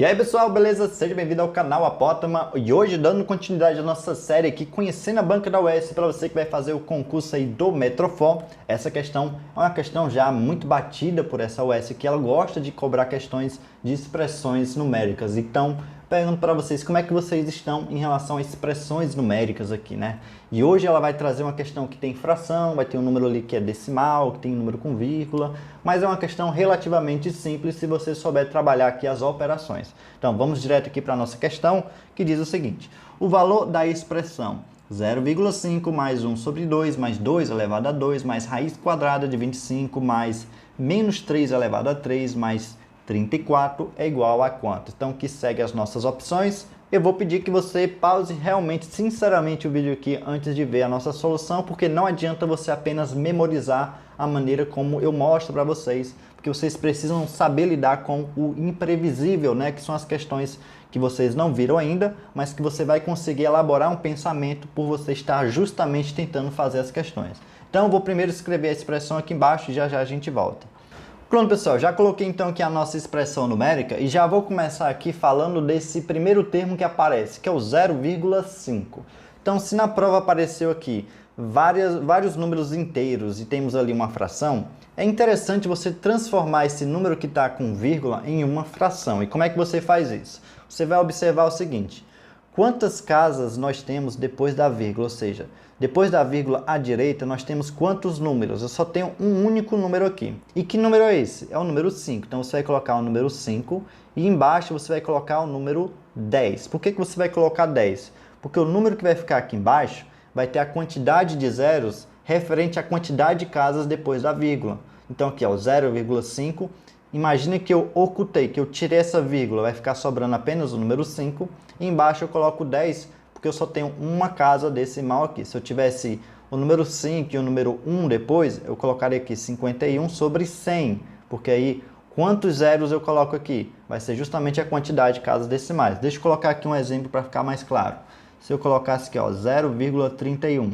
E aí pessoal, beleza? Seja bem-vindo ao canal Apótama e hoje dando continuidade à nossa série aqui, conhecendo a banca da UES, para você que vai fazer o concurso aí do Metrofon. Essa questão é uma questão já muito batida por essa UES, que ela gosta de cobrar questões de expressões numéricas. Então, pergunto para vocês como é que vocês estão em relação a expressões numéricas aqui, né? E hoje ela vai trazer uma questão que tem fração, vai ter um número ali que é decimal, que tem um número com vírgula, mas é uma questão relativamente simples se você souber trabalhar aqui as operações. Então vamos direto aqui para a nossa questão, que diz o seguinte: o valor da expressão 0,5 mais 1 sobre 2 mais 2 elevado a 2 mais raiz quadrada de 25 mais menos 3 elevado a 3 mais 34 é igual a quanto? Então, que segue as nossas opções. Eu vou pedir que você pause realmente, sinceramente, o vídeo aqui antes de ver a nossa solução, porque não adianta você apenas memorizar a maneira como eu mostro para vocês, porque vocês precisam saber lidar com o imprevisível, né? Que são as questões que vocês não viram ainda, mas que você vai conseguir elaborar um pensamento por você estar justamente tentando fazer as questões. Então, eu vou primeiro escrever a expressão aqui embaixo e já já a gente volta. Pronto, pessoal, já coloquei então aqui a nossa expressão numérica e já vou começar aqui falando desse primeiro termo que aparece, que é o 0,5. Então, se na prova apareceu aqui vários números inteiros e temos ali uma fração, é interessante você transformar esse número que está com vírgula em uma fração. E como é que você faz isso? Você vai observar o seguinte: quantas casas nós temos depois da vírgula? Ou seja, depois da vírgula à direita, nós temos quantos números? Eu só tenho um único número aqui. E que número é esse? É o número 5. Então, você vai colocar o número 5 e embaixo você vai colocar o número 10. Por que você vai colocar 10? Porque o número que vai ficar aqui embaixo vai ter a quantidade de zeros referente à quantidade de casas depois da vírgula. Então, aqui é o 0,5. Imagina que eu ocultei, que eu tirei essa vírgula, vai ficar sobrando apenas o número 5. E embaixo eu coloco 10, porque eu só tenho uma casa decimal aqui. Se eu tivesse o número 5 e o número 1 depois, eu colocaria aqui 51 sobre 100, porque aí quantos zeros eu coloco aqui? Vai ser justamente a quantidade de casas decimais. Deixa eu colocar aqui um exemplo para ficar mais claro. Se eu colocasse aqui, ó, 0,31,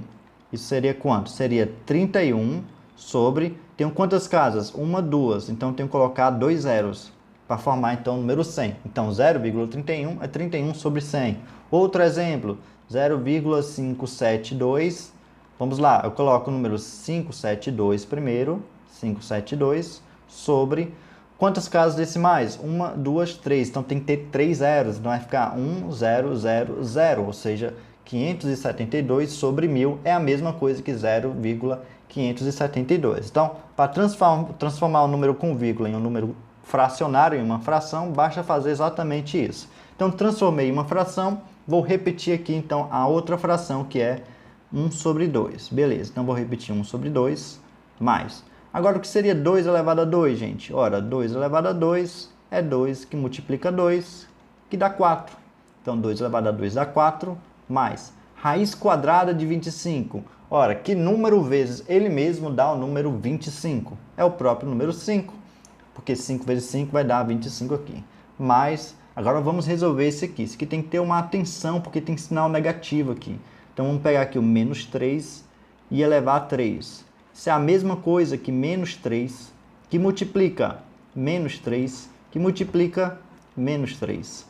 isso seria quanto? Seria 31 sobre... Tenho quantas casas? Uma, duas. Então, eu tenho que colocar 2 zeros para formar, então, o número 100. Então, 0,31 é 31 sobre 100. Outro exemplo, 0,572. Vamos lá, eu coloco o número 572 primeiro. 572 sobre... Quantas casas decimais? 1, 2, 3. Então, tem que ter 3 zeros. Então, vai ficar 1, 0, 0, 0. Ou seja, 572 sobre 1000 é a mesma coisa que 0,572. Então, para transformar o número com vírgula em um número fracionário, em uma fração, basta fazer exatamente isso. Então, transformei em uma fração, vou repetir aqui então a outra fração, que é 1 sobre 2. Beleza, então vou repetir 1 sobre 2 mais. Agora, o que seria 2 elevado a 2, gente? Ora, 2 elevado a 2 é 2 que multiplica 2, que dá 4. Então, 2 elevado a 2 dá 4, mais raiz quadrada de 25. Ora, que número vezes ele mesmo dá o número 25? É o próprio número 5, porque 5 vezes 5 vai dar 25 aqui. Mas, agora vamos resolver esse aqui. Esse aqui tem que ter uma atenção, porque tem sinal negativo aqui. Então, vamos pegar aqui o menos 3 e elevar a 3. Isso é a mesma coisa que menos 3, que multiplica menos 3, que multiplica menos 3.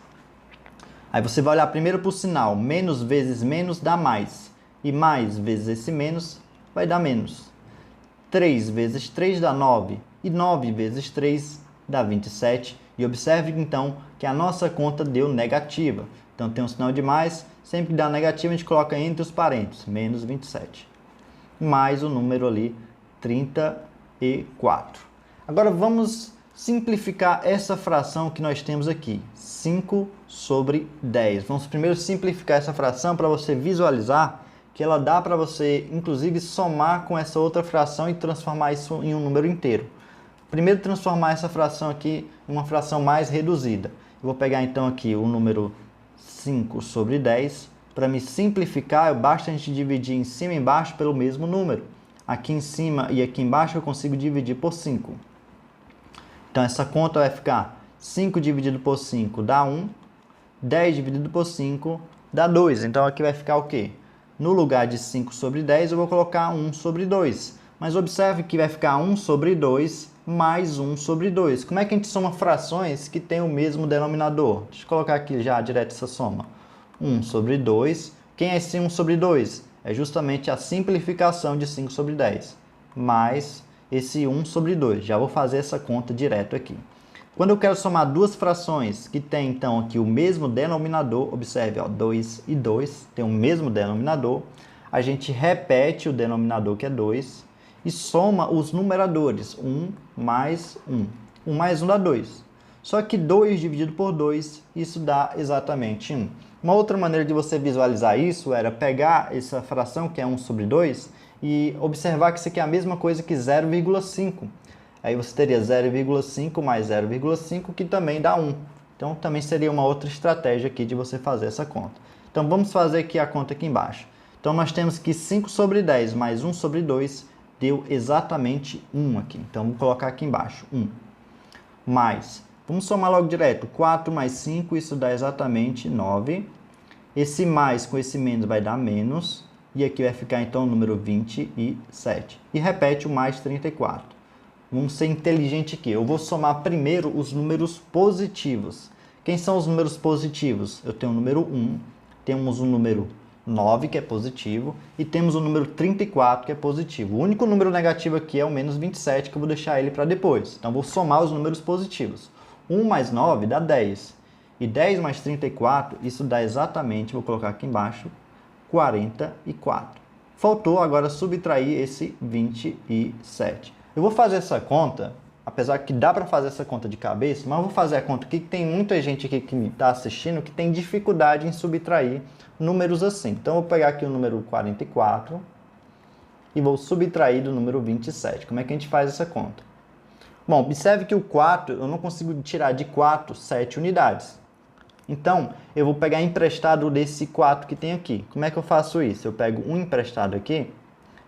Aí você vai olhar primeiro para o sinal. Menos vezes menos dá mais. E mais vezes esse menos vai dar menos. 3 vezes 3 dá 9. E 9 vezes 3 dá 27. E observe então que a nossa conta deu negativa. Então tem um sinal de mais. Sempre que dá negativo a gente coloca entre os parênteses. Menos 27. Mais o número ali, 34. Agora vamos simplificar essa fração que nós temos aqui. 5 sobre 10. Vamos primeiro simplificar essa fração para você visualizar que ela dá para você, inclusive, somar com essa outra fração e transformar isso em um número inteiro. Primeiro, transformar essa fração aqui em uma fração mais reduzida. Eu vou pegar, então, aqui o número 5 sobre 10. Para me simplificar, basta a gente dividir em cima e embaixo pelo mesmo número. Aqui em cima e aqui embaixo eu consigo dividir por 5. Então, essa conta vai ficar 5 dividido por 5 dá 1. 10 dividido por 5 dá 2. Então, aqui vai ficar o quê? No lugar de 5 sobre 10, eu vou colocar 1 sobre 2. Mas observe que vai ficar 1 sobre 2 mais 1 sobre 2. Como é que a gente soma frações que têm o mesmo denominador? Deixa eu colocar aqui já direto essa soma. 1 sobre 2. Quem é esse 1 sobre 2? É justamente a simplificação de 5 sobre 10. Mais esse 1 sobre 2. Já vou fazer essa conta direto aqui. Quando eu quero somar duas frações que têm, então, aqui o mesmo denominador, observe, ó, 2 e 2 tem o mesmo denominador, a gente repete o denominador, que é 2, e soma os numeradores, 1 mais 1. 1 mais 1 dá 2. Só que 2 dividido por 2, isso dá exatamente 1. Uma outra maneira de você visualizar isso era pegar essa fração, que é 1 sobre 2, e observar que isso aqui é a mesma coisa que 0,5. Aí você teria 0,5 mais 0,5, que também dá 1. Então, também seria uma outra estratégia aqui de você fazer essa conta. Então, vamos fazer aqui a conta aqui embaixo. Então, nós temos que 5 sobre 10 mais 1 sobre 2 deu exatamente 1 aqui. Então, vou colocar aqui embaixo, 1. Mais, vamos somar logo direto, 4 mais 5, isso dá exatamente 9. Esse mais com esse menos vai dar menos. E aqui vai ficar, então, o número 27. E repete o mais 34. Vamos ser inteligente aqui. Eu vou somar primeiro os números positivos. Quem são os números positivos? Eu tenho o número 1, temos o número 9, que é positivo, e temos o número 34, que é positivo. O único número negativo aqui é o menos 27, que eu vou deixar ele para depois. Então, vou somar os números positivos. 1 mais 9 dá 10. E 10 mais 34, isso dá exatamente, vou colocar aqui embaixo, 44. Faltou agora subtrair esse 27. Eu vou fazer essa conta, apesar que dá para fazer essa conta de cabeça, mas eu vou fazer a conta aqui que tem muita gente aqui que está assistindo que tem dificuldade em subtrair números assim. Então, eu vou pegar aqui o número 44 e vou subtrair do número 27. Como é que a gente faz essa conta? Bom, observe que o 4, eu não consigo tirar de 4 7 unidades. Então, eu vou pegar emprestado desse 4 que tem aqui. Como é que eu faço isso? Eu pego um emprestado aqui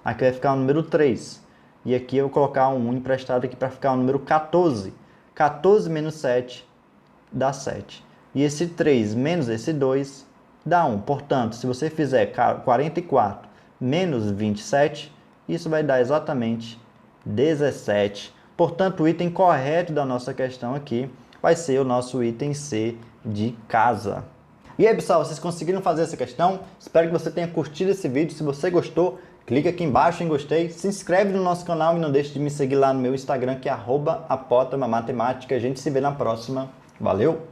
vai ficar o número 3. E aqui eu vou colocar um emprestado aqui para ficar o número 14. 14 menos 7 dá 7. E esse 3 menos esse 2 dá 1. Portanto, se você fizer 44 menos 27, isso vai dar exatamente 17. Portanto, o item correto da nossa questão aqui vai ser o nosso item C de casa. E aí, pessoal, vocês conseguiram fazer essa questão? Espero que você tenha curtido esse vídeo. Se você gostou, clica aqui embaixo em gostei, se inscreve no nosso canal e não deixe de me seguir lá no meu Instagram, que é @apotamatemática. A gente se vê na próxima. Valeu!